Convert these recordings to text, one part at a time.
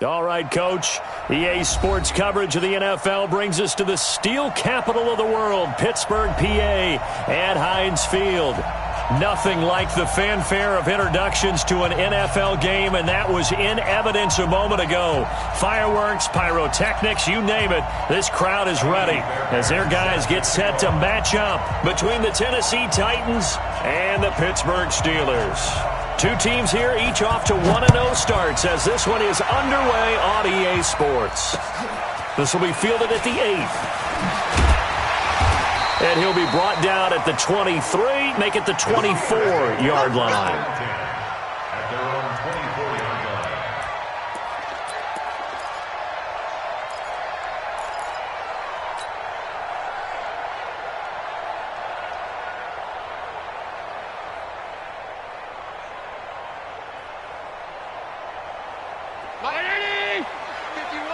All right, Coach. EA Sports coverage of the NFL brings us to the steel capital of the world, Pittsburgh, PA, at Heinz Field. Nothing like the fanfare of introductions to an NFL game, and that was in evidence a moment ago. Fireworks, pyrotechnics, you name it. This crowd is ready as their guys get set to match up between the Tennessee Titans and the Pittsburgh Steelers. Two teams here, each off to 1-0 starts as this one is underway on EA Sports. This will be fielded at the 8th. And he'll be brought down at the 23, make it the 24-yard line. At their own 24-yard line. Miami! 51!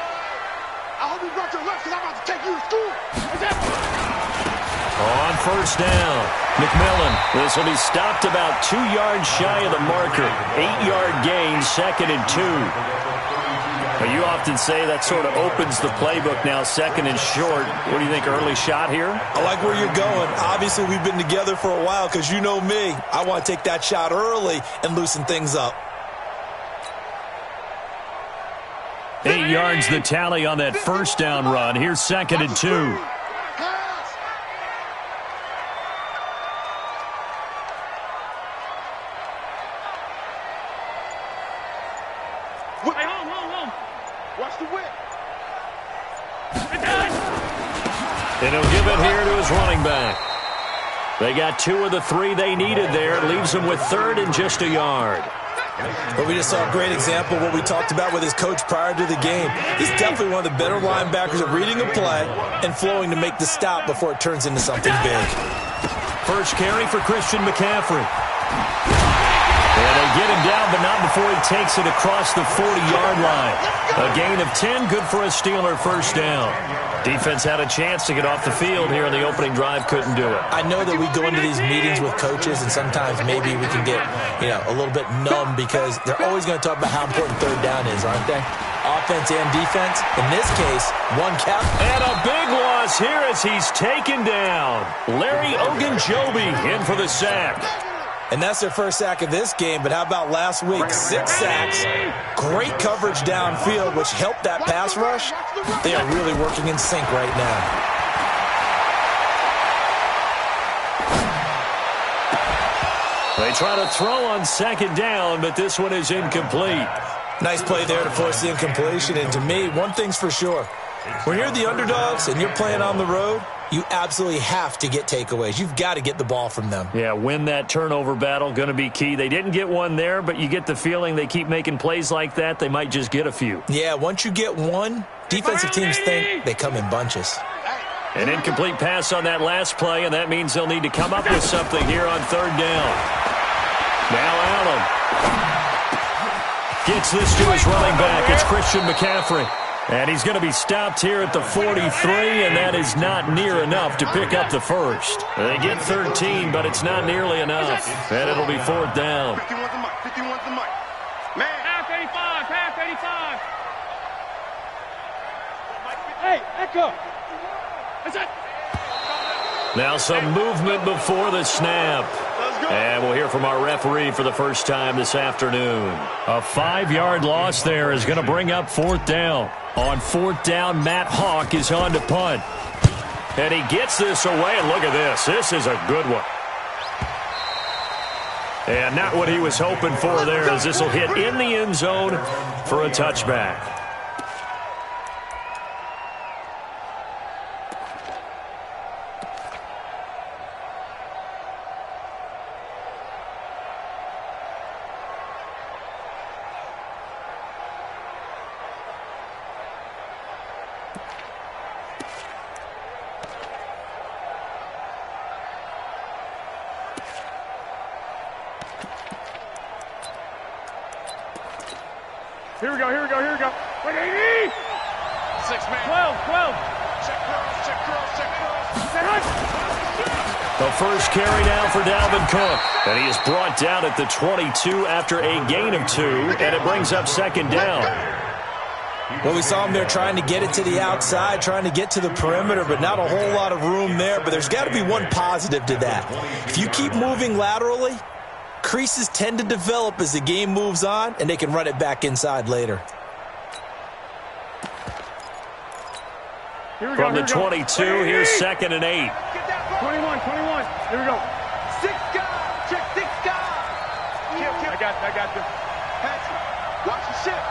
I hope you brought your left because I'm about to take you to school. On first down, McMillan. This will be stopped about 2 yards shy of the marker. 8-yard gain, 2nd and 2. Well, you often say that sort of opens the playbook now, 2nd and short. What do you think, early shot here? I like where you're going. Obviously, we've been together for a while because you know me. I want to take that shot early and loosen things up. 8 yards the tally on that first down run. Here's 2nd and 2. And he'll give it here to his running back. They got 2 of the 3 they needed there. Leaves them with 3rd and just a yard. Well, we just saw a great example of what we talked about with his coach prior to the game. He's definitely one of the better linebackers at reading a play and flowing to make the stop before it turns into something big. First carry for Christian McCaffrey. And they get him down, but not before he takes it across the 40-yard line. A gain of 10, good for a Steeler first down. Defense had a chance to get off the field here in the opening drive, couldn't do it. I know that we go into these meetings with coaches, and sometimes maybe we can get, a little bit numb because they're always going to talk about how important third down is, aren't they? Offense and defense. In this case, one cap. And a big loss here as he's taken down. Larry Ogunjobi in for the sack. And that's their first sack of this game, but how about last week? 6 sacks, great coverage downfield, which helped that pass rush. They are really working in sync right now. They try to throw on 2nd down, but this one is incomplete. Nice play there to force the incompletion, and to me, one thing's for sure. When you're the underdogs and you're playing on the road, you absolutely have to get takeaways. You've got to get the ball from them. Yeah, win that turnover battle, going to be key. They didn't get one there, but you get the feeling they keep making plays like that, they might just get a few. Yeah, once you get one, defensive teams think they come in bunches. An incomplete pass on that last play, and that means they'll need to come up with something here on 3rd down. Now Allen gets this to his running back. It's Christian McCaffrey. And he's going to be stopped here at the 43, and that is not near enough to pick up the first. They get 13, but it's not nearly enough. And it'll be 4th down. 51's the mic. 51's the mic. Man. Half 85. Half 85. Hey, echo. That's it. Now some movement before the snap. And we'll hear from our referee for the first time this afternoon. A 5-yard loss there is going to bring up 4th down. On 4th down, Matt Hawk is on to punt. And he gets this away, and look at this. This is a good one. And not what he was hoping for there, as this will hit in the end zone for a touchback. Here we go. Wait, 80! 6-man. 12. Check cross. The first carry down for Dalvin Cook. And he is brought down at the 22 after a gain of 2. And it brings up 2nd down. Well, we saw him there trying to get it to the outside, trying to get to the perimeter, but not a whole lot of room there. But there's got to be one positive to that. If you keep moving laterally, creases tend to develop as the game moves on, and they can run it back inside later. From the 22, here's 2nd and 8. 21. Here we go. 6 guys. Check 6 guys. Kill. I got you. Patrick. Watch the ship.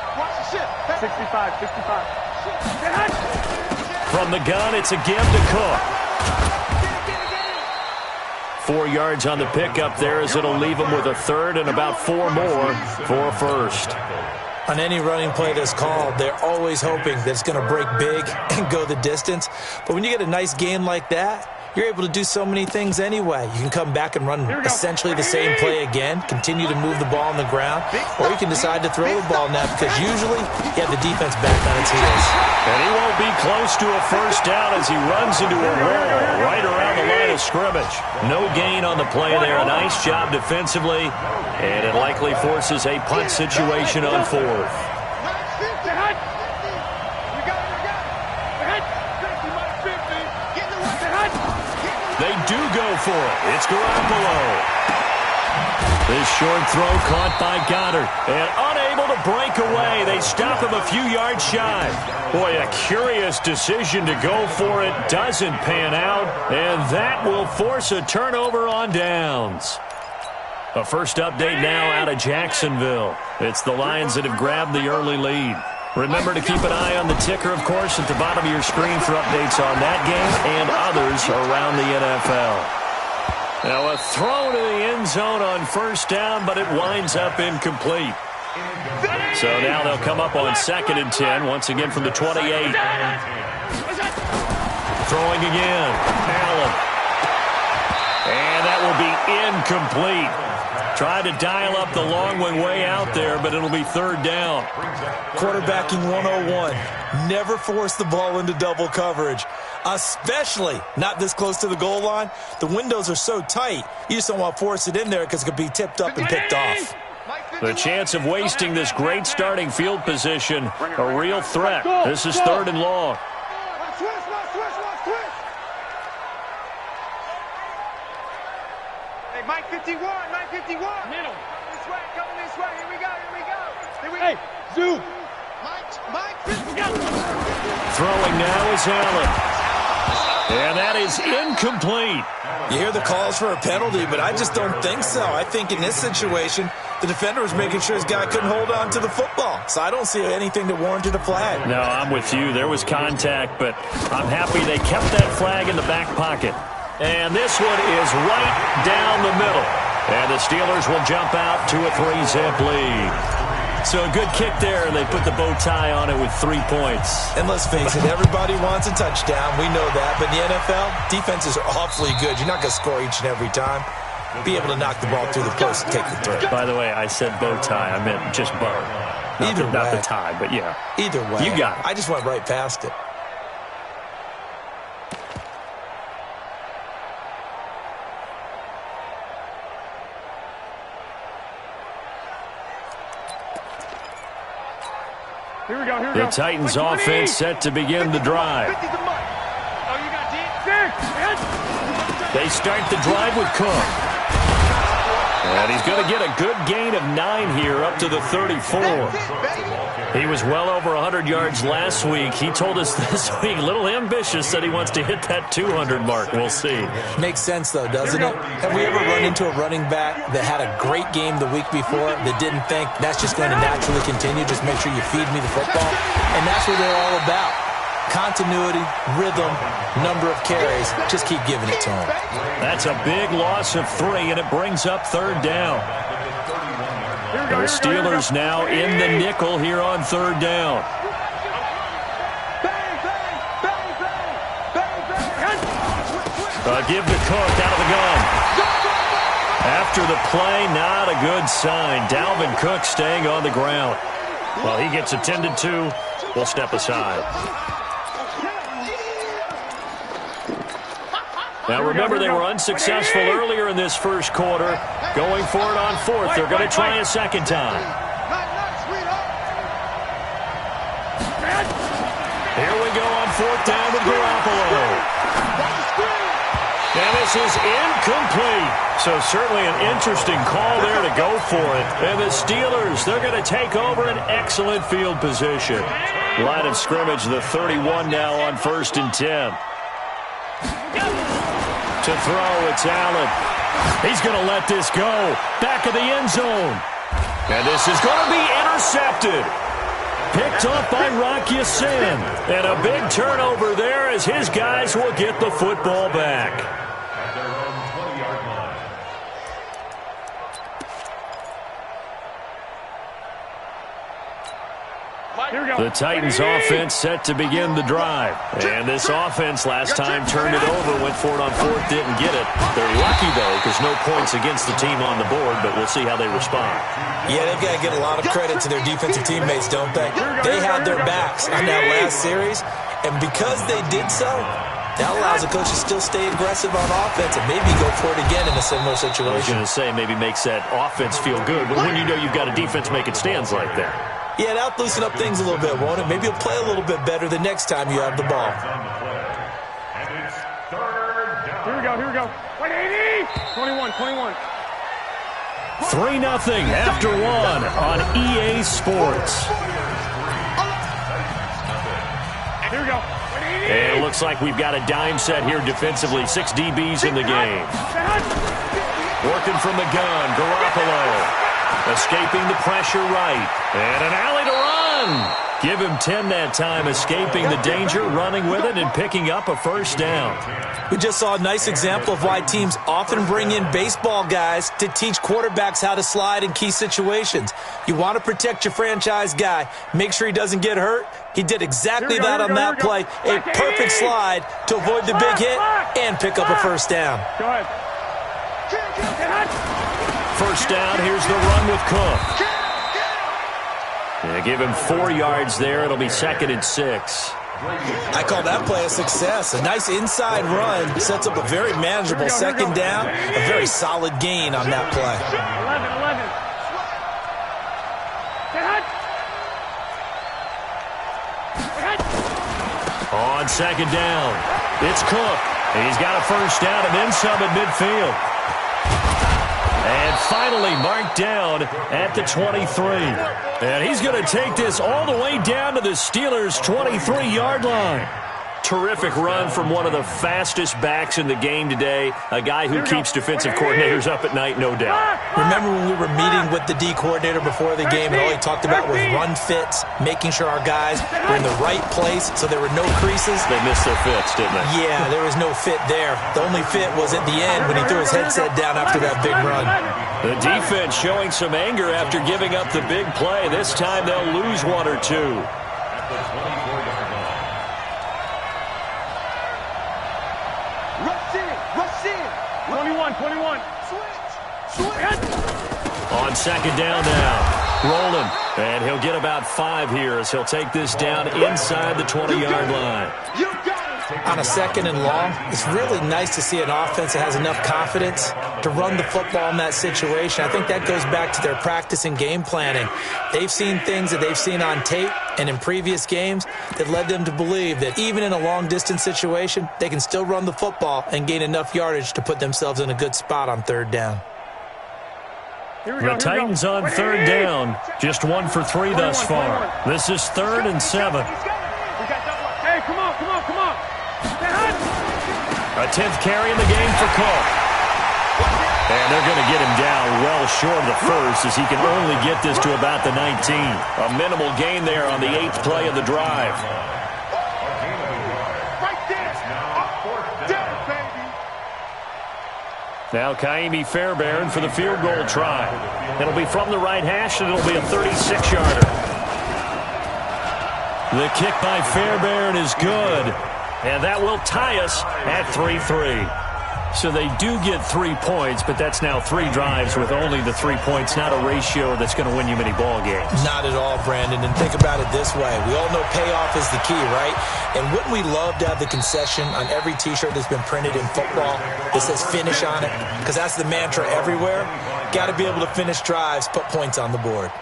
65. From the gun, it's a give to Cook. 4 yards on the pickup there as it'll leave him with a third and about 4 more for a first. On any running play that's called, they're always hoping that it's going to break big and go the distance. But when you get a nice game like that, you're able to do so many things anyway. You can come back and run essentially the same play again, continue to move the ball on the ground, or you can decide to throw the ball now because usually you have the defense back on its heels. And he won't be close to a first down as he runs into a wall right around the line of scrimmage. No gain on the play there. A nice job defensively, and it likely forces a punt situation on 4th. They do go for it. It's Garoppolo. This short throw caught by Goddard. And unable to break away. They stop him a few yards shy. Boy, a curious decision to go for it. Doesn't pan out. And that will force a turnover on downs. A first update now out of Jacksonville. It's the Lions that have grabbed the early lead. Remember to keep an eye on the ticker, of course, at the bottom of your screen for updates on that game and others around the NFL. Now a throw to the end zone on first down, but it winds up incomplete. So now they'll come up on 2nd and 10, once again from the 28. Throwing again. Allen. And that will be incomplete. Tried to dial up the long one way out there, but it'll be 3rd down. Quarterbacking 101. Never force the ball into double coverage, especially not this close to the goal line. The windows are so tight, you just don't want to force it in there because it could be tipped up and picked off. The chance of wasting this great starting field position, a real threat. This is 3rd and long. Mike 51. Middle. Coming this way. Here we go. Hey, Zoo. Mike 51. Throwing now is Allen. And that is incomplete. You hear the calls for a penalty, but I just don't think so. I think in this situation, the defender was making sure his guy couldn't hold on to the football. So I don't see anything that warranted a flag. No, I'm with you. There was contact, but I'm happy they kept that flag in the back pocket. And this one is right down the middle. And the Steelers will jump out to a 3-zip lead. So a good kick there, and they put the bow tie on it with 3 points. And let's face it, everybody wants a touchdown. We know that. But in the NFL, defenses are awfully good. You're not going to score each and every time. Be able to knock the ball through the post and take the throw. By the way, I said bow tie. I meant just bow. Not the tie, but yeah. Either way. You got it. I just went right past it. Here we go. The Titans offense set to begin the drive. They start the drive with Cook. And he's going to get a good gain of 9 here up to the 34. He was well over 100 yards last week. He told us this week, a little ambitious, said he wants to hit that 200 mark. We'll see. Makes sense, though, doesn't it? Have we ever run into a running back that had a great game the week before that didn't think that's just going to naturally continue? Just make sure you feed me the football. And that's what they're all about. Continuity, rhythm, number of carries. Just keep giving it to him. That's a big loss of 3, and it brings up 3rd down. The Steelers now in the nickel here on 3rd down. Give to Cook out of the gun. After the play, not a good sign. Dalvin Cook staying on the ground. Well, he gets attended to. We'll step aside. Now, remember, they were unsuccessful earlier in this first quarter. Going for it on 4th. They're going to try a second time. fourth down with Garoppolo. And this is incomplete. So certainly an interesting call there to go for it. And the Steelers, they're going to take over an excellent field position. Line of scrimmage, the 31 now on 1st and 10. To throw, it's Allen. He's going to let this go. Back of the end zone. And this is going to be intercepted. Picked up by Rock Ya-Sin. And a big turnover there as his guys will get the football back. At their own 20-yard line. Here we go. The Titans offense set to begin the drive. And this offense last time turned it over, went for it on fourth, didn't get it. They're lucky, though, because no points against the team on the board, but we'll see how they respond. Yeah, they've got to give a lot of credit to their defensive teammates, don't they? They had their backs on that last series, and because they did so, that allows the coach to still stay aggressive on offense and maybe go for it again in a similar I was situation. going to say maybe makes that offense feel good, but when you know you've got a defense making stands like that. Yeah, that'll loosen up things a little bit, won't it? Maybe you'll play a little bit better the next time you have the ball. And it's third down. Here we go. Here we go. 180. 21. 21. 3-0 after one on EA Sports. Here we go. 180. And it looks like we've got a dime set here defensively. 6 DBs in the game. Working from the gun, Garoppolo. Escaping the pressure right. And an alley to run. Give him 10 that time, escaping the danger, running with it, and picking up a first down. We just saw a nice example of why teams often bring in baseball guys to teach quarterbacks how to slide in key situations. You want to protect your franchise guy. Make sure he doesn't get hurt. He did exactly that on that play. A perfect slide to avoid the big hit and pick up a first down. Go ahead. First down, here's the run with Cook. Yeah, give him 4 yards there. It'll be 2nd and 6. I call that play a success. A nice inside run sets up a very manageable second down. A very solid gain on that play. 11. On second down, it's Cook. He's got a first down and then some at midfield. And finally marked down at the 23. And he's going to take this all the way down to the Steelers' 23-yard line. Terrific run from one of the fastest backs in the game today. A guy who keeps defensive coordinators up at night, no doubt. Remember when we were meeting with the D coordinator before the game and all he talked about was run fits, making sure our guys were in the right place so there were no creases? They missed their fits, didn't they? Yeah, there was no fit there. The only fit was at the end when he threw his headset down after that big run. The defense showing some anger after giving up the big play. This time they'll lose 1 or 2. At the 24-yard line. Rush in. 21. On second down now, rolling. And he'll get about 5 here as he'll take this down inside the 20-yard line. You got it. On a second and long, it's really nice to see an offense that has enough confidence to run the football in that situation. I think that goes back to their practice and game planning. They've seen things that they've seen on tape and in previous games that led them to believe that even in a long-distance situation, they can still run the football and gain enough yardage to put themselves in a good spot on third down. The Titans on third down, just 1 for 3 thus far. This is 3rd and 7. Hey, come on. A 10th carry in the game for Cook. And they're going to get him down well short of the first as he can only get this to about the 19. A minimal gain there on the 8th play of the drive. Right there. Up, down, baby. Now Kaimi Fairbairn for the field goal try. It'll be from the right hash and it'll be a 36-yarder. The kick by Fairbairn is good. And that will tie us at 3-3. So they do get 3 points, but that's now 3 drives with only the 3 points, not a ratio that's going to win you many ball games. Not at all, Brandon. And think about it this way. We all know payoff is the key, right? And wouldn't we love to have the concession on every T-shirt that's been printed in football that says finish on it? Because that's the mantra everywhere. Got to be able to finish drives, put points on the board.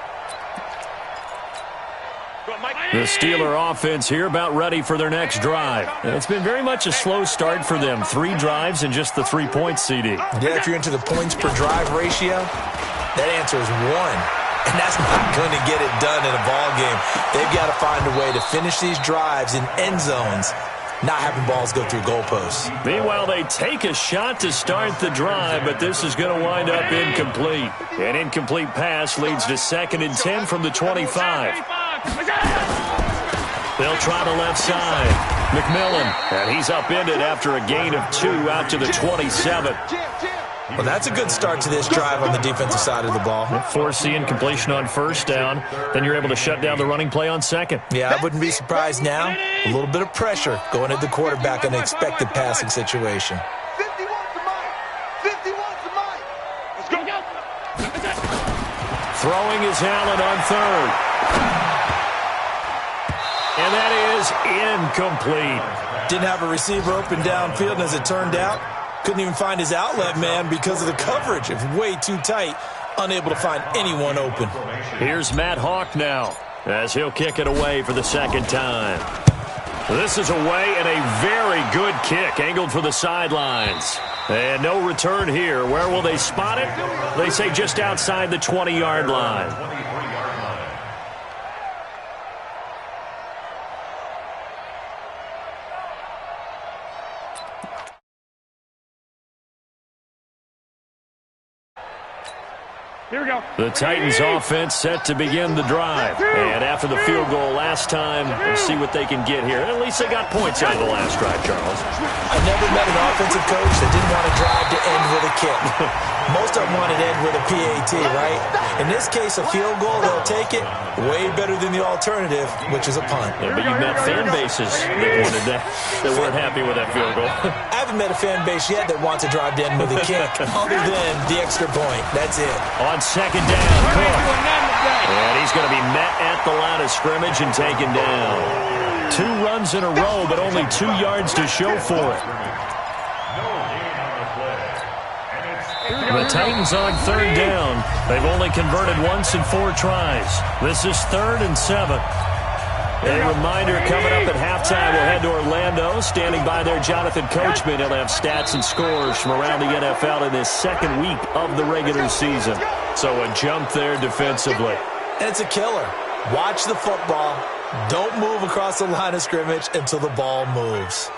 Mike. The Steeler offense here about ready for their next drive. And it's been very much a slow start for them. 3 drives and just the 3 points, CD. Yeah, if you're into the points per drive ratio, that answer is 1. And that's not going to get it done in a ball game. They've got to find a way to finish these drives in end zones, not having balls go through goalposts. Meanwhile, they take a shot to start the drive, but this is going to wind up incomplete. An incomplete pass leads to 2nd and 10 from the 25. They'll try the left side. McMillan, and he's upended after a gain of 2 out to the 27. Well, that's a good start to this drive on the defensive side of the ball. Force the incompletion on 1st down. Then you're able to shut down the running play on 2nd. Yeah, I wouldn't be surprised now. A little bit of pressure going at the quarterback in an expected passing situation. 51 to Mike. 51 to Mike. Let's go. Throwing is Allen on 3rd. And that is incomplete. Didn't have a receiver open downfield, and as it turned out, couldn't even find his outlet man because of the coverage. It was way too tight, unable to find anyone open. Here's Matt Hawk now as he'll kick it away for the 2nd time. This is away and a very good kick angled for the sidelines. And no return here. Where will they spot it? They say just outside the 20-yard line. Here we go. The Titans offense set to begin the drive. And after the field goal last time, we'll see what they can get here. At least they got points out of the last drive, Charles. I've never met an offensive coach that didn't want to drive to end with a kick. Most of them want to end with a PAT, right? In this case, a field goal, they'll take it. Way better than the alternative, which is a punt. Yeah, but you met fan bases that wanted that weren't happy with that field goal. I haven't met a fan base yet that wants to drive to end with a kick, other than the extra point. That's it. On 2nd down, Cook. And he's going to be met at the line of scrimmage and taken down. 2 runs in a row, but only 2 yards to show for it. The Titans on 3rd down. They've only converted once in 4 tries. This is 3rd and 7. A reminder coming up at halftime, we'll head to Orlando. Standing by there, Jonathan Coachman. He'll have stats and scores from around the NFL in this 2nd week of the regular season. So a jump there defensively. And it's a killer. Watch the football. Don't move across the line of scrimmage until the ball moves.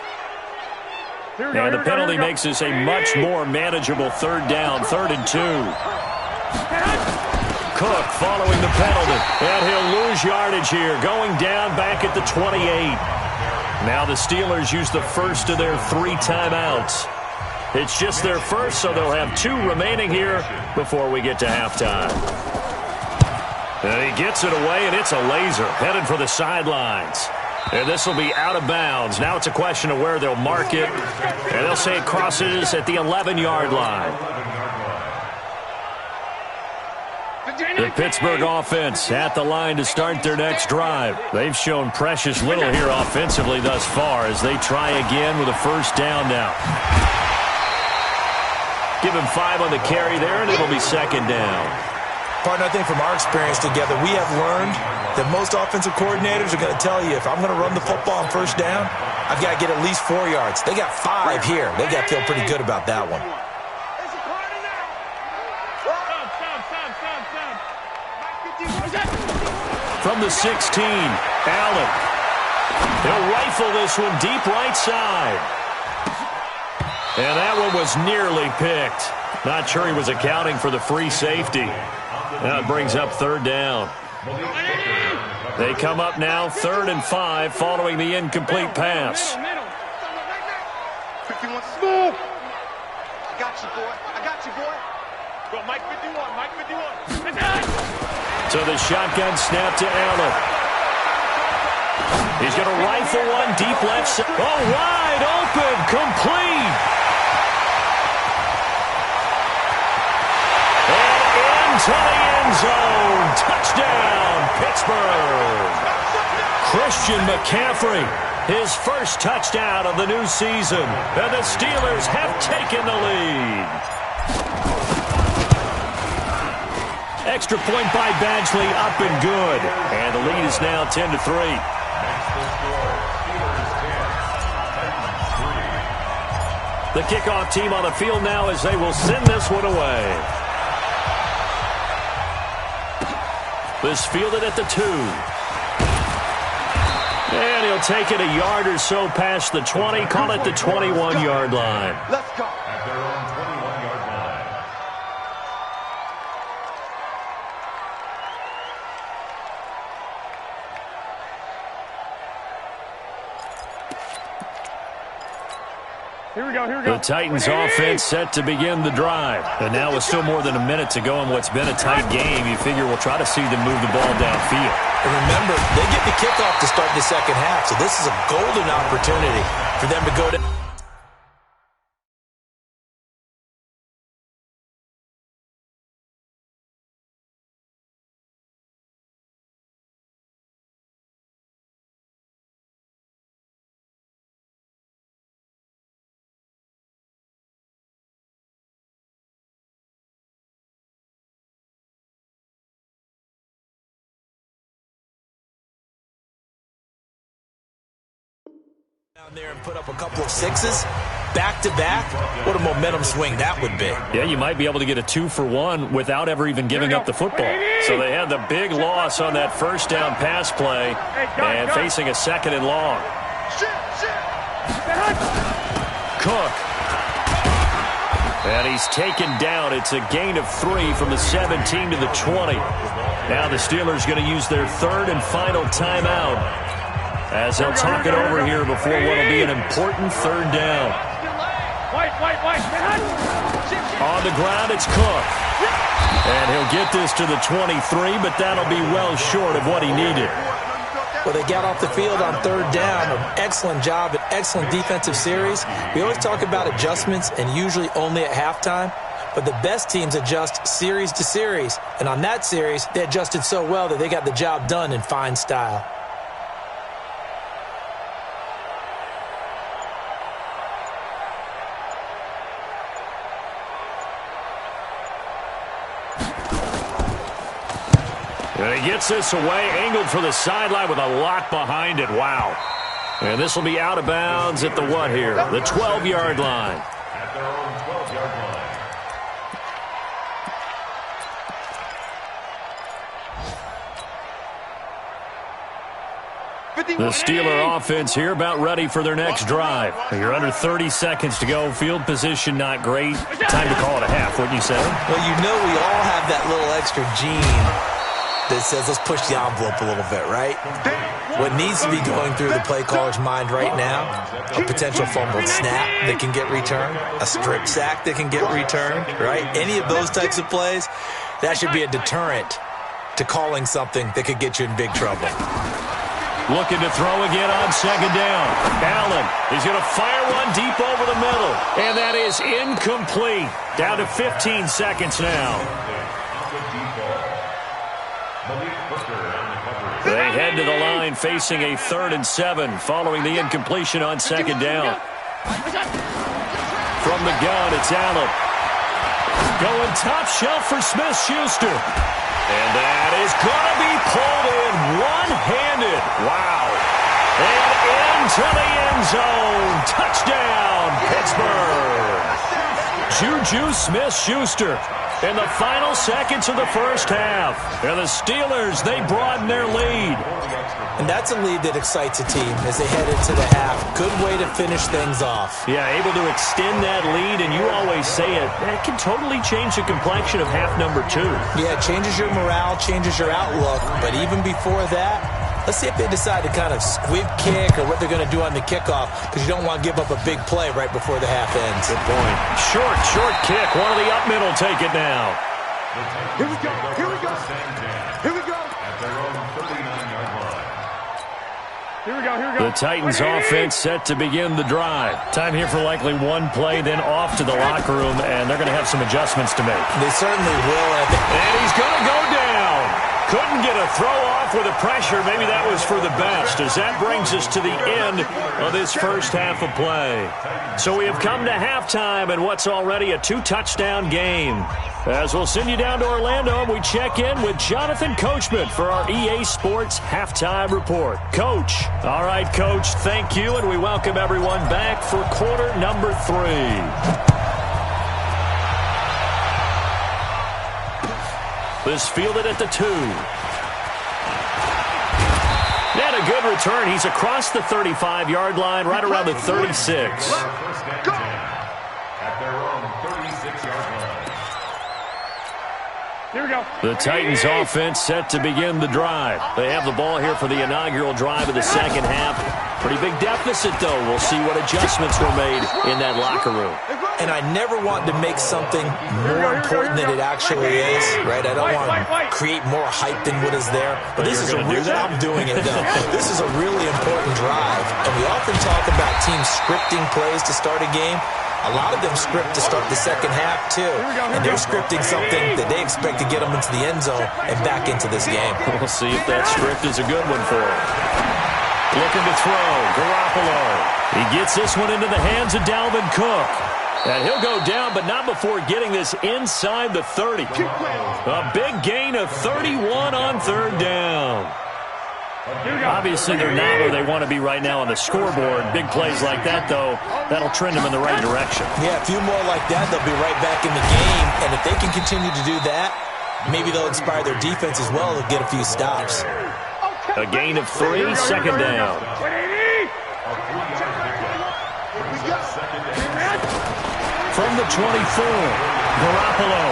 And the penalty makes this a much more manageable 3rd down, 3rd and 2. Cook following the penalty. And he'll lose yardage here, going down back at the 28. Now the Steelers use the first of their 3 timeouts. It's just their first, so they'll have 2 remaining here before we get to halftime. And he gets it away, and it's a laser headed for the sidelines. And this will be out of bounds. Now it's a question of where they'll mark it. And they'll say it crosses at the 11-yard line. The Pittsburgh offense at the line to start their next drive. They've shown precious little here offensively thus far as they try again with a 1st down now. Give him 5 on the carry there, and it'll be 2nd down. Partner, I think from our experience together, we have learned that most offensive coordinators are going to tell you, if I'm going to run the football on 1st down, I've got to get at least 4 yards. They got 5 here. They got to feel pretty good about that one. From the 16, Allen. He'll rifle this one deep right side. And that one was nearly picked. Not sure he was accounting for the free safety. That brings up 3rd down. They come up now 3rd and 5 following the incomplete pass. 51 smooth. I got you, boy. I got you, boy. Go, Mike 51. Mike 51. So the shotgun snap to Allen. He's going to rifle one deep left side. Oh, wide open, complete. And into the end zone. Touchdown, Pittsburgh. Christian McCaffrey, his first touchdown of the new season. And the Steelers have taken the lead. extra point by Badgley, up and good. And the lead is now 10-3. Makes the score Steelers 10, Titans 3. The kickoff team on the field now as they will send this one away. This fielded at the 2. And he'll take it a yard or so past the 20, call it the 21-yard line. Let's go. At their own 21-yard line. Here we go, here we go. The Titans offense set to begin the drive. And now with still more than a minute to go in what's been a tight game, you figure we'll try to see them move the ball downfield. And remember, they get the kickoff to start the second half, so this is a golden opportunity for them to go to... down there and put up a couple of sixes back-to-back. What a momentum swing that would be. Yeah, you might be able to get a 2-for-1 without ever even giving up the football. So they had the big loss on that first down pass play and facing a second and long. Cook. And he's taken down. It's a gain of 3 from the 17 to the 20. Now the Steelers going to use their third and final timeout as they'll talk it over here before what will be an important third down. On the ground, it's Cook. And he'll get this to the 23, but that'll be well short of what he needed. Well, they got off the field on third down. An excellent job, an excellent defensive series. We always talk about adjustments and usually only at halftime. But the best teams adjust series to series. And on that series, they adjusted so well that they got the job done in fine style. And he gets this away, angled for the sideline with a lock behind it. Wow. And this will be out of bounds at the what here? The 12-yard line. At their own 12-yard line. The Steeler offense here about ready for their next drive. You're under 30 seconds to go. Field position not great. Time to call it a half, wouldn't you say? Well, you know we all have that little extra gene that says let's push the envelope a little bit, right? What needs to be going through the play caller's mind right now, a potential fumbled snap that can get returned, a strip sack that can get returned, right? Any of those types of plays, that should be a deterrent to calling something that could get you in big trouble. Looking to throw again on second down. Allen, he's going to fire one deep over the middle. And that is incomplete. Down to 15 seconds now. They head to the line facing a 3rd and 7 following the incompletion on second down. From the gun, it's Allen. Going top shelf for Smith-Schuster. And that is going to be pulled in one-handed. Wow. And into the end zone. Touchdown, Pittsburgh. Juju Smith-Schuster in the final seconds of the first half. And the Steelers, they broaden their lead. And that's a lead that excites a team as they head into the half. Good way to finish things off. Yeah, able to extend that lead, and you always say it, that can totally change the complexion of half number 2. Yeah, it changes your morale, changes your outlook. But even before that, let's see if they decide to kind of squib kick or what they're going to do on the kickoff, because you don't want to give up a big play right before the half ends. Good point. Short kick. One of the up middle take it now. Here we go. Here we go. Here we go. At their own 39-yard line. Here we go, here we go. The Titans offense set to begin the drive. Time here for likely one play, then off to the locker room, and they're going to have some adjustments to make. They certainly will. And he's going to go down. Couldn't get a throw off off with the pressure. Maybe that was for the best, as that brings us to the end of this first half of play. So we have come to halftime in what's already a 2-touchdown game. As we'll send you down to Orlando, and we check in with Jonathan Coachman for our EA Sports Halftime Report. Coach. All right, Coach, thank you, and we welcome everyone back for quarter number 3. This fielded at the 2. And a good return. He's across the 35-yard line, right around the 36. At their own 36-yard line. Here we go. The Titans offense set to begin the drive. They have the ball here for the inaugural drive of the second half. Pretty big deficit, though. We'll see what adjustments were made in that locker room. And I never want to make something more important than it actually is, right? I don't want to create more hype than what is there. But this is a real, I'm doing it, though. This is a really important drive. And we often talk about teams scripting plays to start a game. A lot of them script to start the second half, too. And they're scripting something that they expect to get them into the end zone and back into this game. We'll see if that script is a good one for them. Looking to throw, Garoppolo. He gets this one into the hands of Dalvin Cook. And he'll go down, but not before getting this inside the 30. A big gain of 31 on third down. Obviously, they're not where they want to be right now on the scoreboard. Big plays like that, though, that'll trend them in the right direction. Yeah, a few more like that, they'll be right back in the game. And if they can continue to do that, maybe they'll inspire their defense as well to get a few stops. A gain of 3, second down. From the 24, Garoppolo.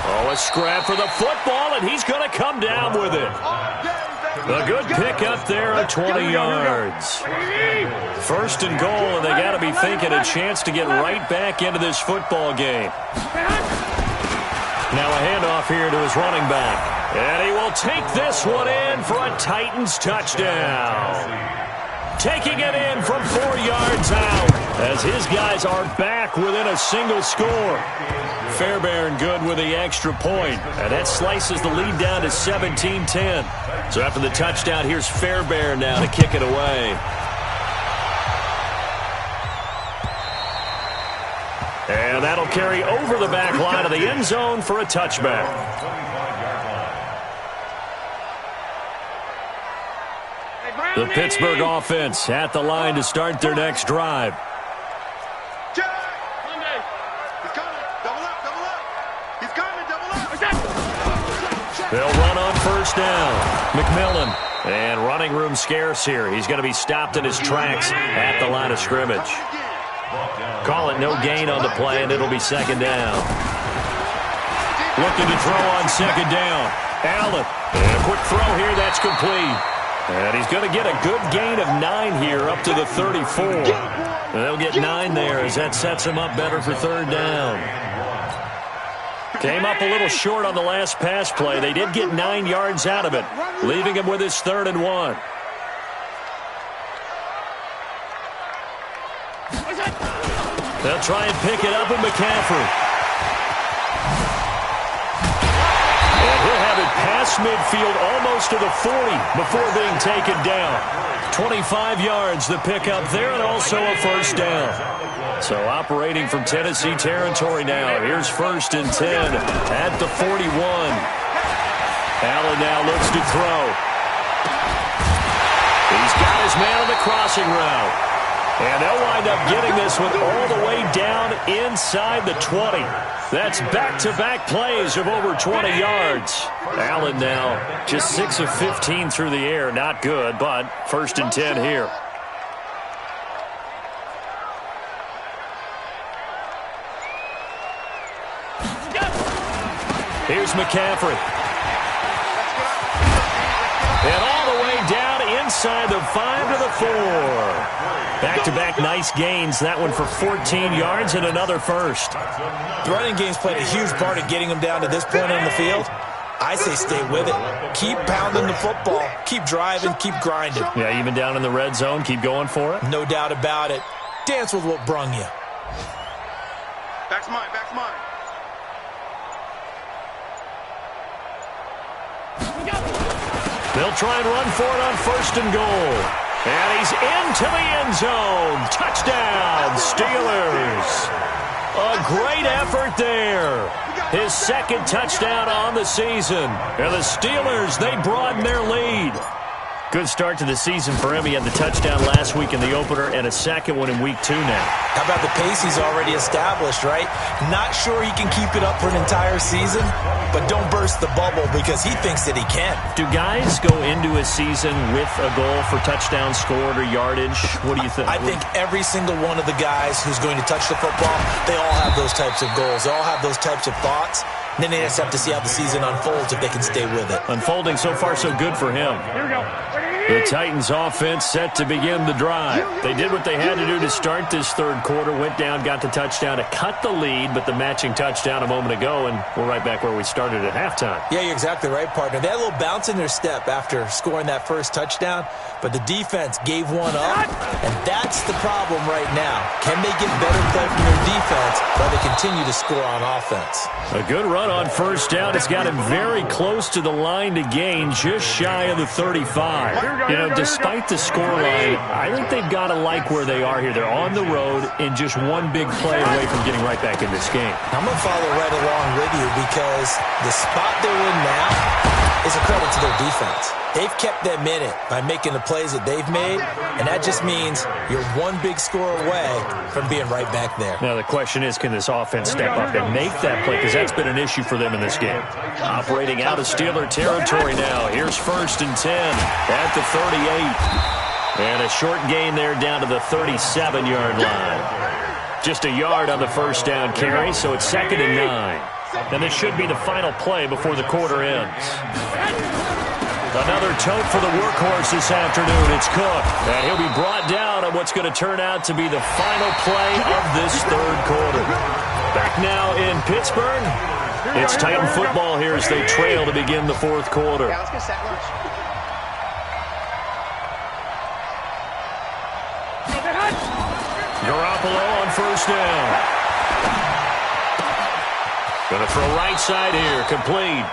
Oh, a scrap for the football, and he's going to come down with it. A good pick up there at 20 yards. First and goal, and they got to be thinking a chance to get right back into this football game. Now a handoff here to his running back. And he will take this one in for a Titans touchdown. Taking it in from 4 yards out as his guys are back within a single score. Fairbairn good with the extra point, and that slices the lead down to 17-10. So after the touchdown, here's Fairbairn now to kick it away. And that'll carry over the back line of the end zone for a touchback. The Pittsburgh offense at the line to start their next drive. They'll run on first down. McMillan. And running room scarce here. He's going to be stopped in his tracks at the line of scrimmage. Call it no gain on the play, and it'll be second down. Looking to throw on second down. Allen. And a quick throw here. That's complete. And he's going to get a good gain of 9 here up to the 34. They'll get 9 there as that sets him up better for third down. Came up a little short on the last pass play. They did get 9 yards out of it, leaving him with his 3rd and 1. They'll try and pick it up with McCaffrey. And he'll have it past midfield almost to the 40 before being taken down. 25 yards the pickup there, and also a first down. So operating from Tennessee territory now. Here's 1st and 10 at the 41. Allen now looks to throw. He's got his man on the crossing route. And they'll wind up getting this one all the way down inside the 20. That's back-to-back plays of over 20 yards. Allen now just 6 of 15 through the air. Not good, but 1st and 10 here. Here's McCaffrey. And all the way down inside the 5 to the 4. Back-to-back nice gains. That one for 14 yards and another first. The running game's played a huge part of getting them down to this point on the field. I say stay with it. Keep pounding the football. Keep driving. Keep grinding. Yeah, even down in the red zone, keep going for it. No doubt about it. Dance with what brung you. Back's mine, back's mine. They'll try and run for it on 1st and goal. And he's into the end zone. Touchdown, Steelers. A great effort there. His 2nd touchdown on the season. And the Steelers, they broaden their lead. Good start to the season for him. He had the touchdown last week in the opener and a 2nd one in week 2 now. How about the pace he's already established, right? Not sure he can keep it up for an entire season, but don't burst the bubble because he thinks that he can. Do guys go into a season with a goal for touchdown scored or yardage? What do you think? I think every single one of the guys who's going to touch the football, they all have those types of goals. They all have those types of thoughts. And then they just have to see how the season unfolds if they can stay with it. Unfolding so far so good for him. Here we go. The Titans offense set to begin the drive. They did what they had to do to start this 3rd quarter. Went down, got the touchdown to cut the lead, but the matching touchdown a moment ago, and we're right back where we started at halftime. Yeah, you're exactly right, partner. They had a little bounce in their step after scoring that first touchdown, but the defense gave one up, and that's the problem right now. Can they get better play from their defense while they continue to score on offense? A good run on 1st down. It's got him very close to the line to gain, just shy of the 35. You know, despite the scoreline, I think they've got to like where they are here. They're on the road and just one big play away from getting right back in this game. I'm going to follow right along with you because the spot they're in now is a credit to their defense. They've kept them in it by making the plays that they've made, and that just means you're one big score away from being right back there. Now the question is, can this offense step up and make that play? Because that's been an issue for them in this game. Operating out of Steeler territory now. Here's 1st and 10 at the 38. And a short gain there down to the 37-yard line. Just a yard on the 1st down carry, so it's 2nd and 9. And this should be the final play before the quarter ends. Another tote for the workhorse this afternoon. It's Cook. And he'll be brought down on what's going to turn out to be the final play of this 3rd quarter. Back now in Pittsburgh. It's Titan football here as they trail to begin the 4th quarter. Garoppolo on 1st down. Going to throw right side here. Complete.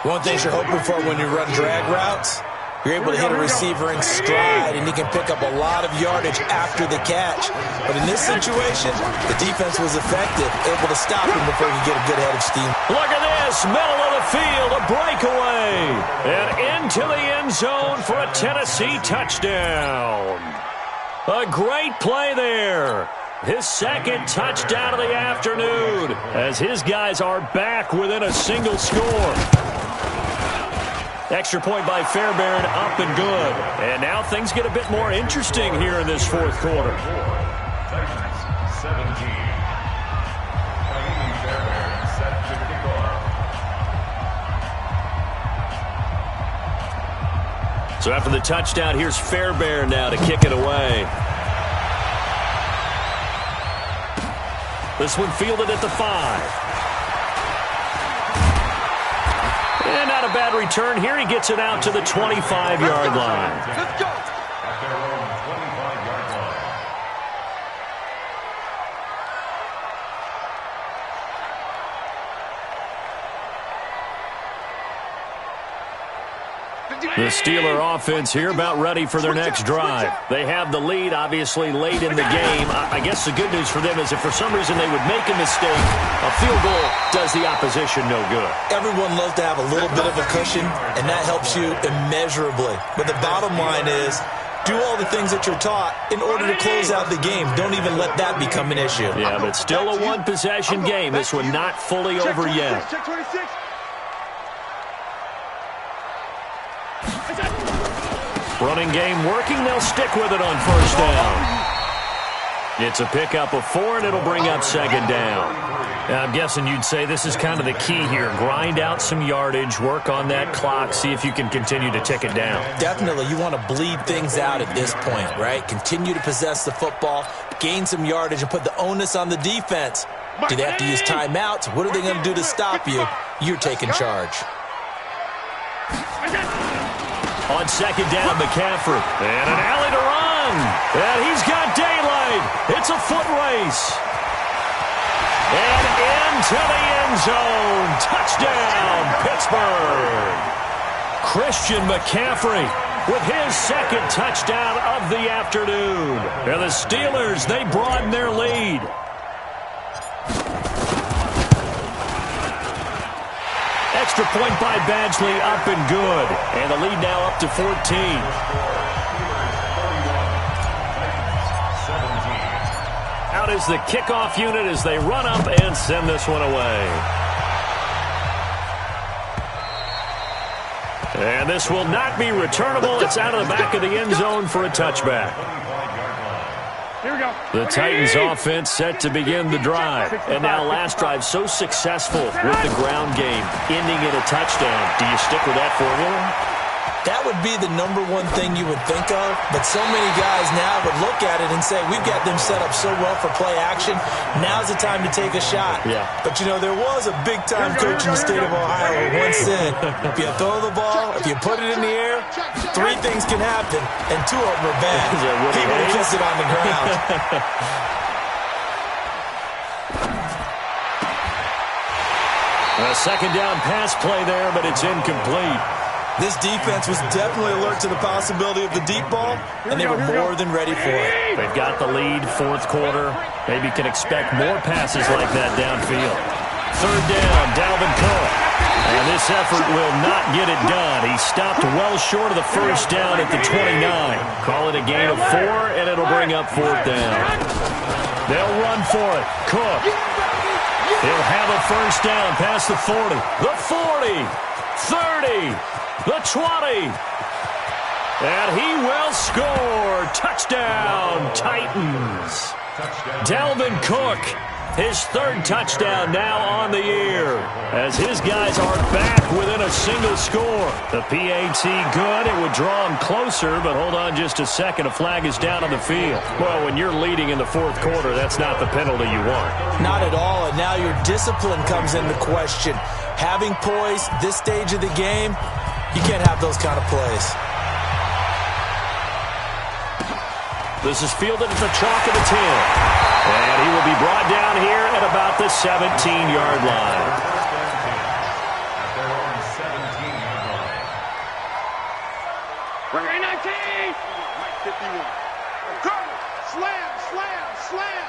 One thing you're hoping for when you run drag routes, you're able to hit a receiver in stride, and he can pick up a lot of yardage after the catch. But in this situation, the defense was effective, able to stop him before he could get a good head of steam. Look at this, middle of the field, a breakaway. And into the end zone for a Tennessee touchdown. A great play there. His 2nd touchdown of the afternoon as his guys are back within a single score. Extra point by Fairbairn, up and good. And now things get a bit more interesting here in this 4th quarter. Titans 17. Fairbairn set to kick off. So after the touchdown, here's Fairbairn now to kick it away. This one fielded at the 5. And not a bad return here. He gets it out to the 25-yard line. Let's go. At their own 25-yard line. The Steeler offense here about ready for their next drive. They have the lead, obviously, late in the game. I guess the good news for them is if for some reason they would make a mistake, a field goal does the opposition no good. Everyone loves to have a little bit of a cushion, and that helps you immeasurably. But the bottom line is, do all the things that you're taught in order to close out the game. Don't even let that become an issue. Yeah, but still a one-possession game. This one not fully over yet. Check 26. Running game working. They'll stick with it on 1st down. It's a pickup of 4, and it'll bring up 2nd down. Now, I'm guessing you'd say this is kind of the key here. Grind out some yardage, work on that clock, see if you can continue to tick it down. Definitely, you want to bleed things out at this point, right? Continue to possess the football, gain some yardage, and put the onus on the defense. Do they have to use timeouts? What are they going to do to stop you? You're taking charge. On 2nd down, McCaffrey. And an alley to run. And he's got daylight. It's a foot race. And into the end zone. Touchdown, Pittsburgh. Christian McCaffrey with his second touchdown of the afternoon. And the Steelers, they broaden their lead. Extra point by Badgley, up and good. And the lead now up to 14. Out is the kickoff unit as they run up and send this one away. And this will not be returnable. It's out of the back of the end zone for a touchback. Here we go. The Titans offense set to begin the drive. And now last drive so successful with the ground game, ending in a touchdown. Do you stick with that formula? That would be the number one thing you would think of, but so many guys now would look at it and say, we've got them set up so well for play action, now's the time to take a shot. Yeah. But, you know, there was a big-time coach in the state of Ohio who once said, if you throw the ball, if you put it in the air, 3 things can happen, and 2 of them are bad. He would have kissed it on the ground. A second down pass play there, but it's incomplete. This defense was definitely alert to the possibility of the deep ball, and they were more than ready for it. They've got the lead, fourth quarter. Maybe can expect more passes like that downfield. Third down, Dalvin Cook. And this effort will not get it done. He stopped well short of the first down at the 29. Call it a gain of 4, and it'll bring up fourth down. They'll run for it. Cook. He'll have a first down past the 40. The 40. 30. The 20. And he will score. Touchdown, Titans. Dalvin Cook, his 3rd touchdown now on the year, as his guys are back within a single score. The PAT good. It would draw him closer, but hold on just a second. A flag is down on the field. Well, when you're leading in the 4th quarter, that's not the penalty you want. Not at all, and now your discipline comes into question. Having poise this stage of the game, you can't have those kind of plays. This is fielded at the chalk of the 10. And he will be brought down here at about the 17-yard line. At their own 17-yard line. Bring it 19. Mike 51. Slam, slam, slam.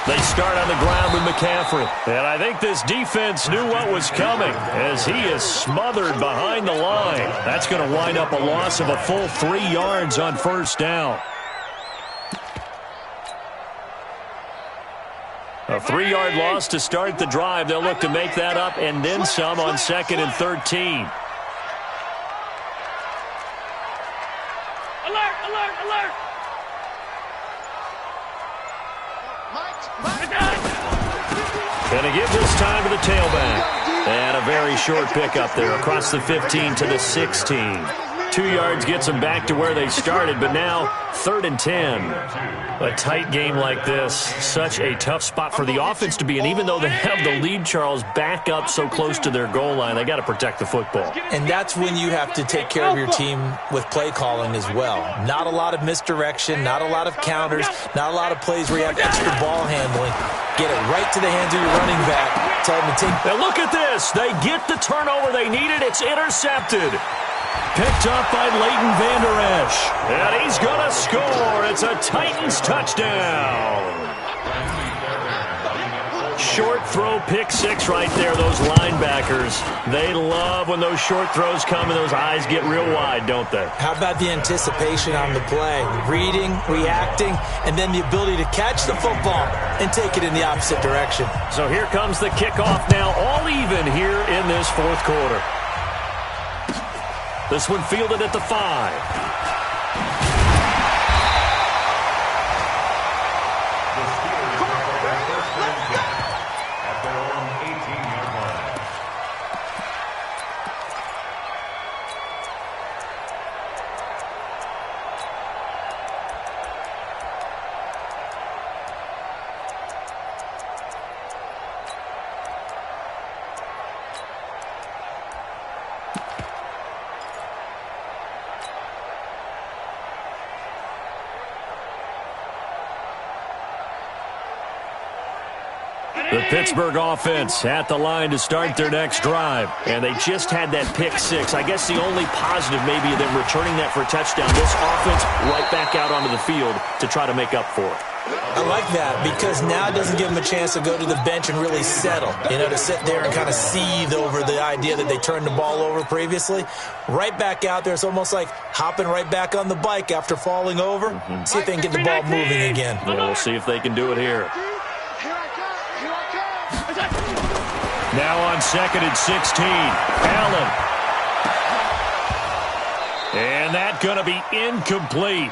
They start on the ground with McCaffrey. And I think this defense knew what was coming as he is smothered behind the line. That's going to wind up a loss of a full 3 yards on first down. A 3-yard loss to start the drive. They'll look to make that up and then some on 2nd and 13. Alert, alert, alert. Going to give this time to the tailback. And a very short pickup there across the 15 to the 16. 2 yards gets them back to where they started, but now 3rd and 10. A tight game like this, such a tough spot for the offense to be in. Even though they have the lead, Charles, back up so close to their goal line, they got to protect the football. And that's when you have to take care of your team with play calling as well. Not a lot of misdirection, not a lot of counters, not a lot of plays where you have extra ball handling. Get it right to the hands of your running back. Tell them to take. Now look at this. They get the turnover they needed. It's intercepted. Picked up by Leighton Vander Esch. And he's going to score. It's a Titans touchdown. Short throw, pick 6 right there. Those linebackers, they love when those short throws come and those eyes get real wide, don't they? How about the anticipation on the play? Reading, reacting, and then the ability to catch the football and take it in the opposite direction. So here comes the kickoff now, all even here in this 4th quarter. This one fielded at the 5. The Pittsburgh offense at the line to start their next drive. And they just had that pick six. I guess the only positive maybe of them returning that for a touchdown. This offense right back out onto the field to try to make up for it. I like that because now it doesn't give them a chance to go to the bench and really settle, to sit there and kind of seethe over the idea that they turned the ball over previously. Right back out there, it's almost like hopping right back on the bike after falling over. See if they can get the ball moving again. Yeah, we'll see if they can do it here. Now on 2nd and 16, Allen. And that's going to be incomplete.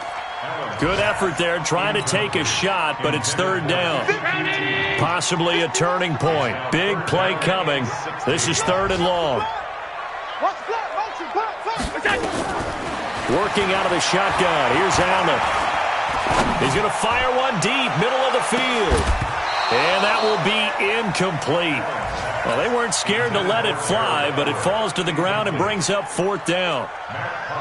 Good effort there, trying to take a shot, but it's 3rd down. Possibly a turning point. Big play coming. This is 3rd and long. Working out of the shotgun. Here's Allen. He's going to fire one deep, middle of the field. And that will be incomplete. Well, they weren't scared to let it fly, but it falls to the ground and brings up 4th down.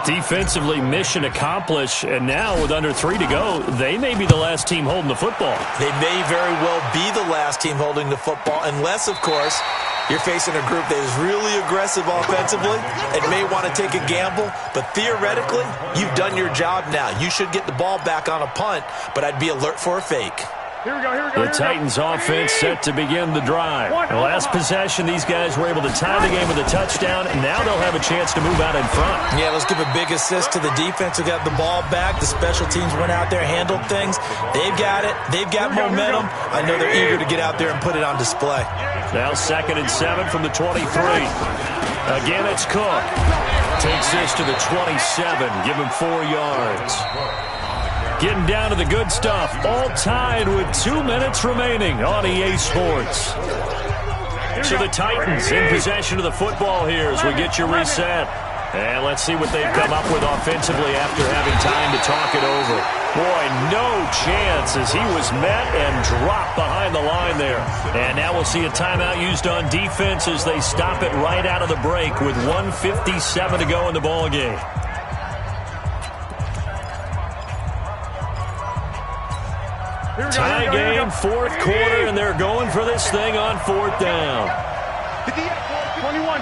Defensively, mission accomplished, and now with under 3 to go, they may be the last team holding the football. They may very well be the last team holding the football, unless, of course, you're facing a group that is really aggressive offensively and may want to take a gamble, but theoretically, you've done your job now. You should get the ball back on a punt, but I'd be alert for a fake. Here we go. The Titans offense set to begin the drive. The last possession, these guys were able to tie the game with a touchdown, and now they'll have a chance to move out in front. Yeah, let's give a big assist to the defense who got the ball back. The special teams went out there, handled things. They've got it. They've got momentum. I know they're eager to get out there and put it on display. Now 2nd and 7 from the 23. Again, it's Cook. Takes this to the 27. Give him 4 yards. Getting down to the good stuff. All tied with 2 minutes remaining on EA Sports. So the Titans in possession of the football here as we get you reset. And let's see what they've come up with offensively after having time to talk it over. Boy, no chance as he was met and dropped behind the line there. And now we'll see a timeout used on defense as they stop it right out of the break with 1:57 to go in the ballgame. Tie game, 4th quarter, and they're going for this thing on 4th down. 21.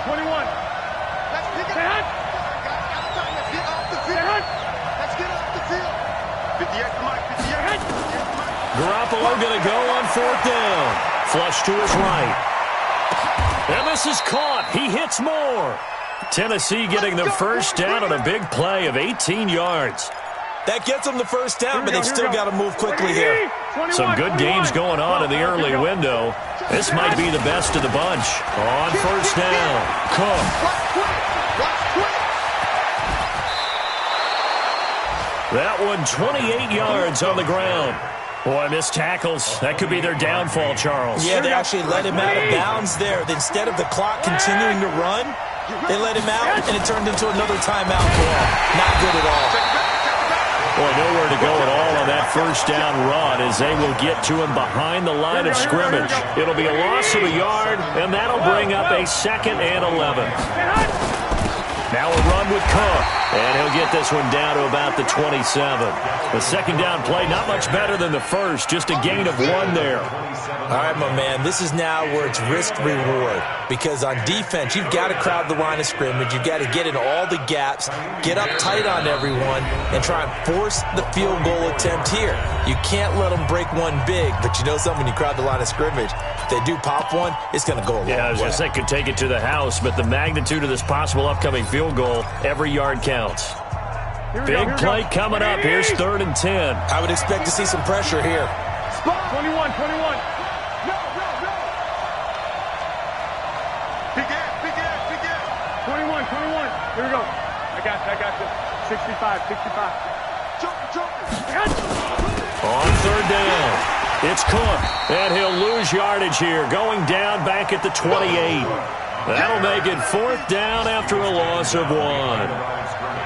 Garoppolo going to go on 4th down. Flush to his right. And this is caught. He hits more. Tennessee getting the first down on a big play of 18 yards. That gets them the first down, but they've still got to move quickly here. Some good games going on in the early window. This might be the best of the bunch. On 1st down, Cook. That one 28 yards on the ground. Boy, missed tackles. That could be their downfall, Charles. Yeah, they actually let him out of bounds there. Instead of the clock continuing to run, they let him out, and it turned into another timeout call. Not good at all. Boy, nowhere to go at all on that first down run as they will get to him behind the line of scrimmage. It'll be a loss of a yard, and that'll bring up a 2nd and 11. Now a run with Cook, and he'll get this one down to about the 27. The 2nd down play, not much better than the first, just a gain of 1 there. All right, my man, this is now where it's risk-reward because on defense, you've got to crowd the line of scrimmage. You've got to get in all the gaps, get up tight on everyone, and try and force the field goal attempt here. You can't let them break one big, but you know something, when you crowd the line of scrimmage, if they do pop one, it's going to go a long way. Yeah, I was going to say, could take it to the house, but the magnitude of this possible upcoming field goal, every yard counts. Big play coming up. Here's 3rd and 10. I would expect to see some pressure here. 21. Here we go. I got this. 65. On 3rd down, it's Cook, and he'll lose yardage here, going down back at the 28. That'll make it 4th down after a loss of 1.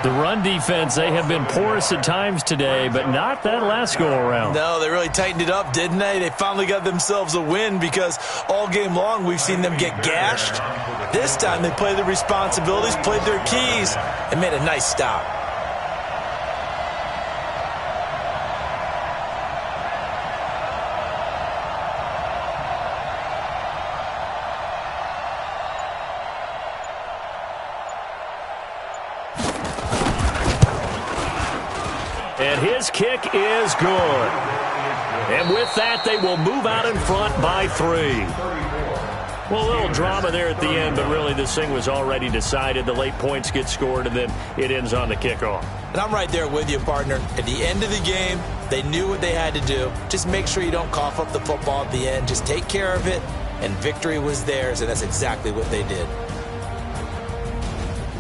The run defense, they have been porous at times today, but not that last go-around. No, they really tightened it up, didn't they? They finally got themselves a win because all game long we've seen them get gashed. This time they played their responsibilities, played their keys, and made a nice stop. his kick is good. And with that, they will move out in front by 3. Well, a little drama there at the end, but really this thing was already decided. The late points get scored, and then it ends on the kickoff. And I'm right there with you, partner. At the end of the game, they knew what they had to do. Just make sure you don't cough up the football at the end. Just take care of it, and victory was theirs, and that's exactly what they did.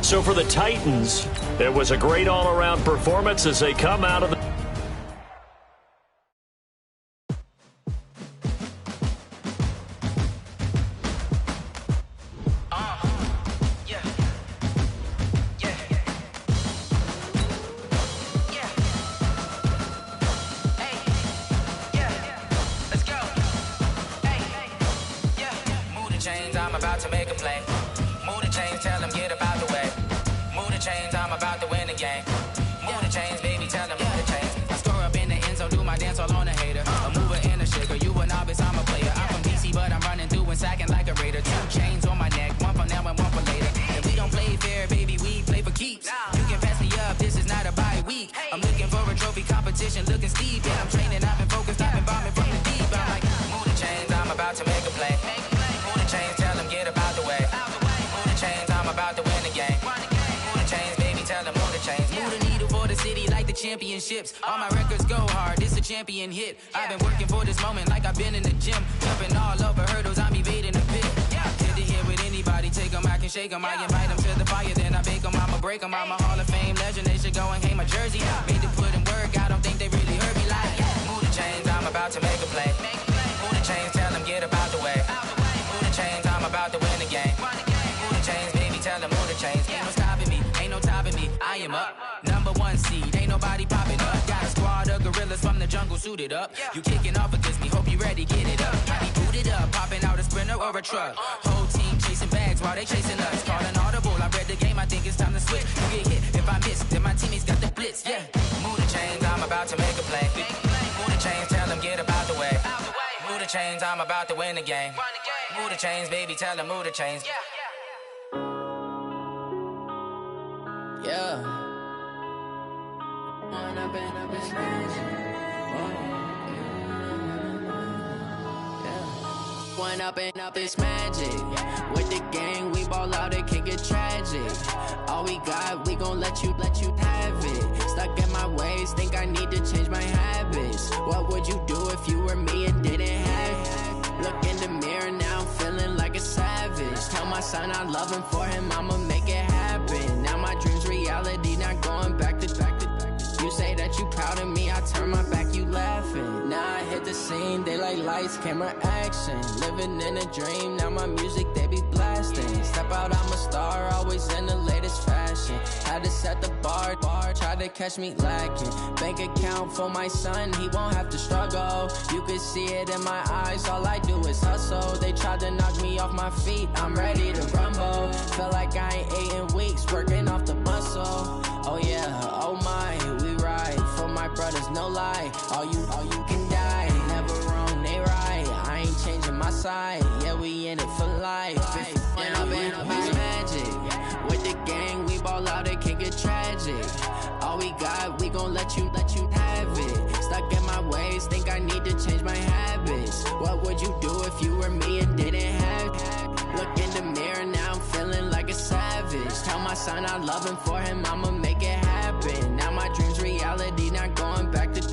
So for the Titans, it was a great all-around performance as they come out of the... championships. All my records go hard, this a champion hit. I've been working for this moment like I've been in the gym. Jumping all over hurdles, I'm evading the pit. Good to hear with anybody, take them, I can shake them. I invite them to the fire, then I bake them, I'ma break them. I'm a Hall of Fame legend, they should go and hang my jersey. Made to put in work, I don't think they really heard me like. Move the chains, I'm about to make a play. Move the chains, tell them get about the way. Move the chains, I'm about to win the game. Move the chains, baby, tell them move the chains. Ain't no stopping me, ain't no topping me, I am up. #1 seed, ain't nobody popping up. Got a squad of gorillas from the jungle suited up. You kicking off against me, hope you ready, get it up. Got me booted up, popping out a Sprinter or a truck. Whole team chasing bags while they chasing us. Call an audible, I read the game, I think it's time to switch. You get hit, if I miss, then my teammates got the blitz, yeah. Move the chains, I'm about to make a play. Move the chains, tell them get about the way. Move the chains, I'm about to win the game. Move the chains, baby, tell them move the chains. Yeah. One up and up is magic. With the gang, we ball out, it can get tragic. All we got, we gon' let you have it. Stuck in my ways, think I need to change my habits. What would you do if you were me and didn't have it? Look in the mirror, now I'm feeling like a savage. Tell my son I love him, for him I'ma make it happen. Now my dream's reality, not going back to. You say that you proud of me, I turn my back, you laughing. Now I hit the scene, they like lights, camera, action. Living in a dream, now my music, they be blasting. Step out, I'm a star, always in the latest fashion. Had to set the bar, try to catch me lacking. Bank account for my son, he won't have to struggle. You can see it in my eyes, all I do is hustle. They tried to knock me off my feet, I'm ready to rumble. Feel like I ain't ate in weeks, working off the muscle. Oh yeah, oh my, we ride for my brothers, no lie. All you can die, never wrong, they right. I ain't changing my side, yeah, we in it for life. When up and up is magic. With the gang, we ball out, it can get tragic. All we got, we gon' let you have it. Stuck in my ways, think I need to change my habits. What would you do if you were me and didn't have it? Look in the mirror, now I'm feeling like a savage. Tell my son I love him, for him I'ma make it happen. Now my dream's reality, not going back to.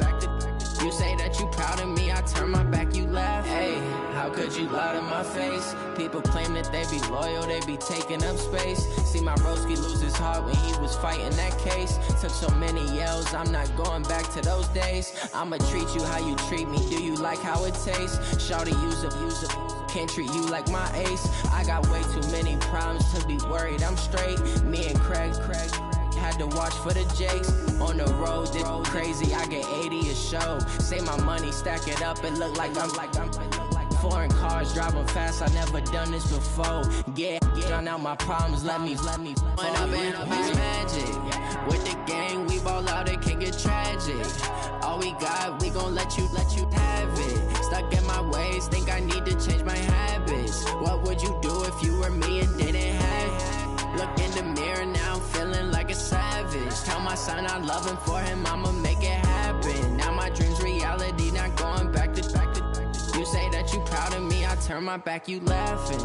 You say that you proud of me, I turn my back, you laugh. Hey, how could you lie to my face? People claim that they be loyal, they be taking up space. See my broski lose his heart when he was fighting that case. Took so many yells, I'm not going back to those days. I'ma treat you how you treat me, do you like how it tastes? Shawty, use up, can't treat you like my ace. I got way too many problems to be worried, I'm straight. Me and Craig had to watch for the Jakes. On the road, this crazy, I get 80 a show. Say my money, stack it up, it look like I'm foreign cars, driving fast, I never done this before. Get drown out my problems, let me When up and up is magic. With the gang, we ball out, it can get tragic. All we got, we gon' let you have it. Stuck in my ways, think I need to change my habits. What would you do if you were me and didn't have it? Look in the mirror, now I'm feeling like a savage. Tell my son I love him, for him I'ma make it happen. turn my back, you laughing.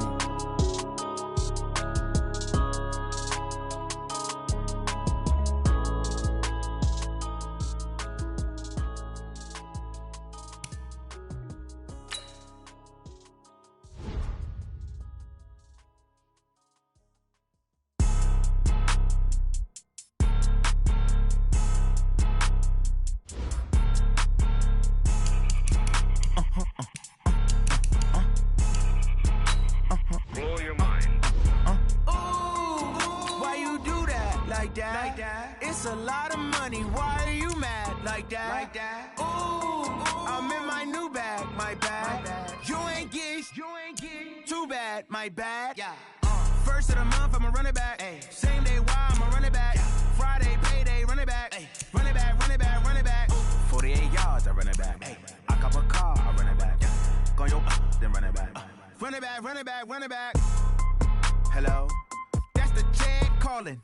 It's a lot of money, why are you mad like that? Ooh, I'm in my new bag, my bad. You ain't get too bad, my bad. First of the month, I'ma run it back. Same day, why I'ma run it back. Friday, payday, run it back. Run it back, run it back, run it back. 48 yards, I run it back. I cop a car, I run it back. Go your then run it back. Run it back, run it back, run it back. Hello? That's the check calling.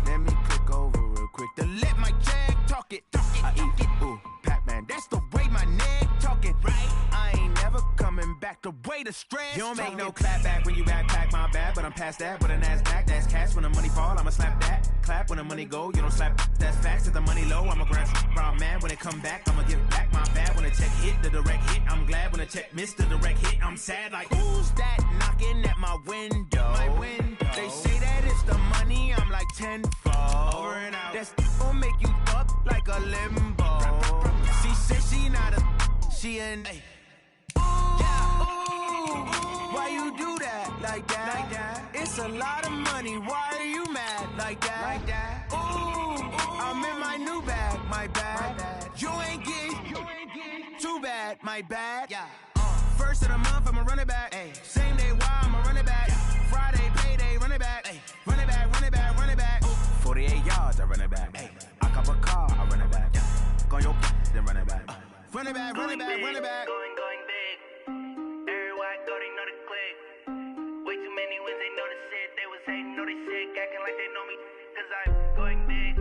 Let me click over real quick to let my check talk it. I eat it, ooh, Pac-Man. That's the way my neck talking. Right? I ain't never coming back. The way the stress. You don't make no clap back when you backpack, my bad. But I'm past that with a NASDAQ. That's cash. When the money fall, I'ma slap that. Clap when the money go, you don't slap. That's facts. If the money low, I'ma grab brown man. When it come back, I'ma give back my bad. When the check hit, the direct hit, I'm glad. When the check missed the direct hit, I'm sad. Like, who's that knocking at my window? My window. They say that it's the money, I'm like tenfold. Over and out. That's gon' make you up like a limbo. She said she not a, she an. Why you do that like that? It's a lot of money, why are you mad like that? Ooh, I'm in my new bag, my bad. You ain't get too bad, my bad. First of the month, I'ma run it back. Same day, why I'ma run it back. Friday, payday, run it back. Run it back, run it back, run it back. 48 yards, I run it back. I cop a car, I run it back. Go your then run it back. Run it back, run it back, run it back. Going big. Everywhere I go, they know the click. Way too many wins, they know the shit. They was hating, know they sick, acting like they know me. Cause I'm going big,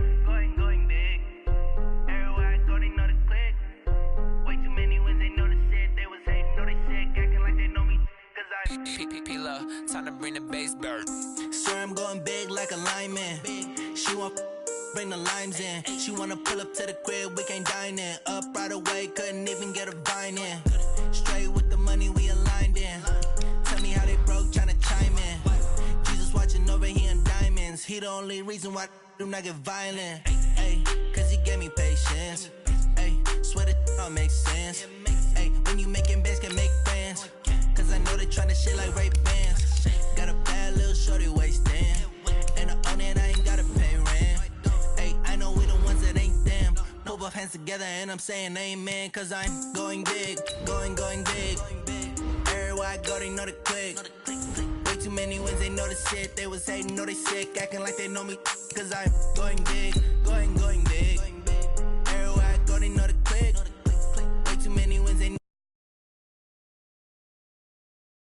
going big. Everywhere I go, they know the click. Way too many wins, they know the shit. They was hating, know they sick, acting like they know me. Cause I'm P-P-P-Love, time to bring the bass bird. Sir, I'm going big like a lineman. She want bring the limes in. She wanna pull up to the crib, we can't dine in. Up right away, couldn't even get a vine in. Straight with the money we aligned in. Tell me how they broke, tryna chime in. Jesus watching over here in diamonds. He the only reason why I do not get violent. Ay, cause he gave me patience. Ay, swear that all makes sense. Ay, when you making bands, can make friends. Cause I know they tryna shit like Ray Bans. Got a bad little shorty wasting. And I own it, I ain't gotta pay rent. Ay, I know we the ones that ain't them. Put both hands together and I'm saying amen. Cause I'm going big, going big. Everywhere I go, they know the click. Way too many wins, they know the shit. They was hating, know they sick, acting like they know me. Cause I'm going big,